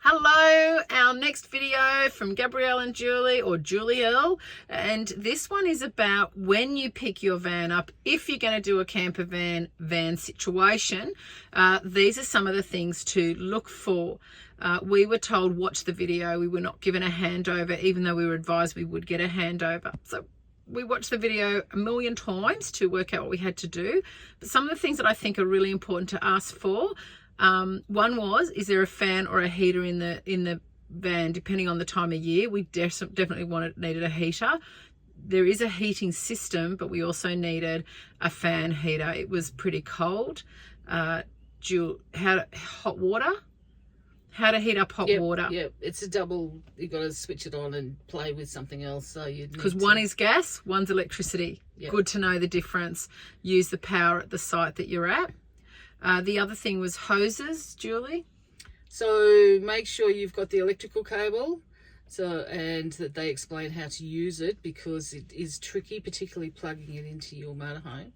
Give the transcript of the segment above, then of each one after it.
Hello, our next video from Gabrielle and Julie, or Julielle, and this one is about when you pick your van up, if you're going to do a camper van situation, these are some of the things to look for. We were told watch the video. We were not given a handover, even though we were advised we would get a handover. So we watched the video a million times to work out what we had to do. But some of the things that I think are really important to ask for, one was, is there a fan or a heater in the van, depending on the time of year? We definitely needed a heater. There is a heating system, but we also needed a fan heater. It was pretty cold. Hot water? How to heat up hot water. Yeah, it's a double. You've got to switch it on and play with something else. So because one is gas, one's electricity. Yep. Good to know the difference. Use the power at the site that you're at. The other thing was hoses, Julie. So make sure you've got the electrical cable, and that they explain how to use it, because it is tricky, particularly plugging it into your motorhome.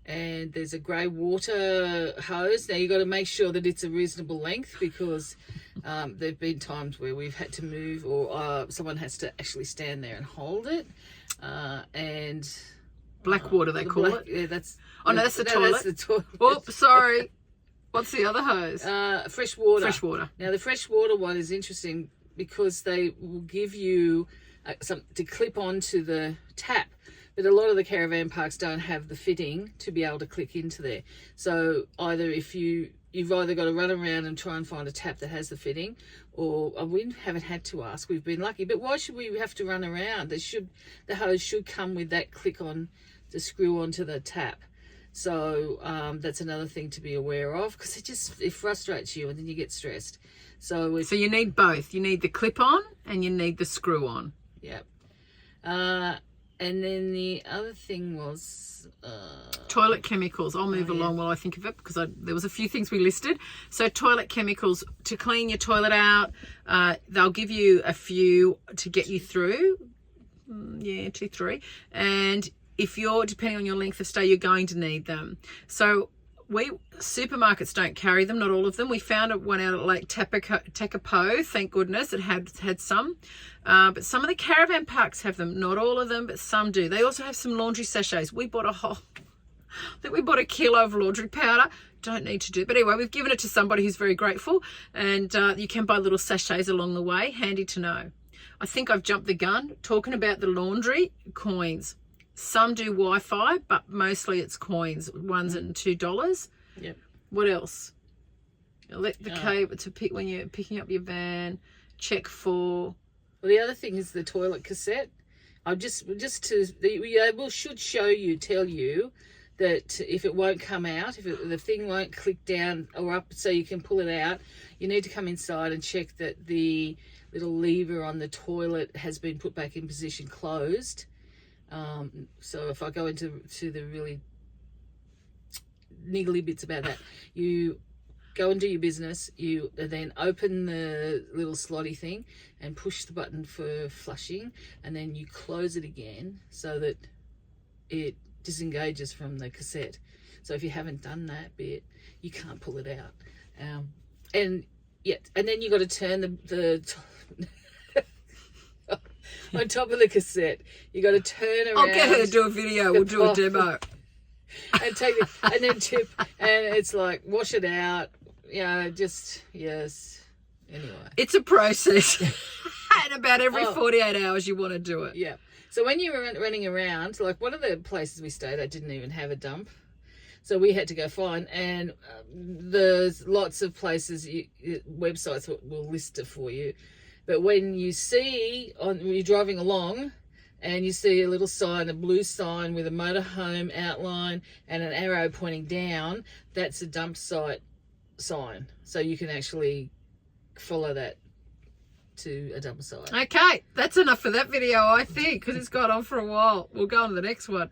And there's a grey water hose. Now you've got to make sure that it's a reasonable length, because there've been times where we've had to move, or someone has to actually stand there and hold it. And black water, they call it. Yeah, that's. Oh no, that's the toilet. That's the toilet. Oops, sorry. What's the other hose? Fresh water. Fresh water. Now the fresh water one is interesting because they will give you something to clip onto the tap, but a lot of the caravan parks don't have the fitting to be able to click into there. So either you've either got to run around and try and find a tap that has the fitting, or we haven't had to ask. We've been lucky, but why should we have to run around? The hose should come with that click on to screw onto the tap. So that's another thing to be aware of, because it frustrates you and then you get stressed. So you need both. You need the clip on and you need the screw on. Yep. And then the other thing was toilet chemicals. I'll move along while I think of it, because there was a few things we listed. So toilet chemicals to clean your toilet out. They'll give you a few to get you through. 2, 3. And if you're, depending on your length of stay, you're going to need them. So supermarkets don't carry them, not all of them. We found one out at Lake Tekapo, thank goodness. It had some. But some of the caravan parks have them, not all of them, but some do. They also have some laundry sachets. We bought a kilo of laundry powder. Don't need to do it. But anyway, we've given it to somebody who's very grateful. And you can buy little sachets along the way. Handy to know. I think I've jumped the gun talking about the laundry. Coins. Some do Wi-Fi, but mostly it's coins, $1 and $2. Yep. What else? The cable to pick when you're picking up your van. Check for. Well, the other thing is the toilet cassette. I should tell you that if it won't come out, if the thing won't click down or up so you can pull it out, you need to come inside and check that the little lever on the toilet has been put back in position closed. So if I go into the really niggly bits about that, you go and do your business, you then open the little slotty thing and push the button for flushing, and then you close it again so that it disengages from the cassette. So if you haven't done that bit, you can't pull it out. And then you got to turn the on top of the cassette, you got to turn around. I'll get her to do a video. We'll do a demo. And and then tip, and it's like wash it out. Yes. Anyway, it's a process. And about every 48 hours, you want to do it. Yeah. So when you were running around, like one of the places we stayed at didn't even have a dump. So we had to go find, and there's lots of places, websites will list it for you. But when you see, when you're driving along and you see a little sign, a blue sign with a motorhome outline and an arrow pointing down, that's a dump site sign. So you can actually follow that to a dump site. Okay, that's enough for that video, I think, because it's gone on for a while. We'll go on to the next one.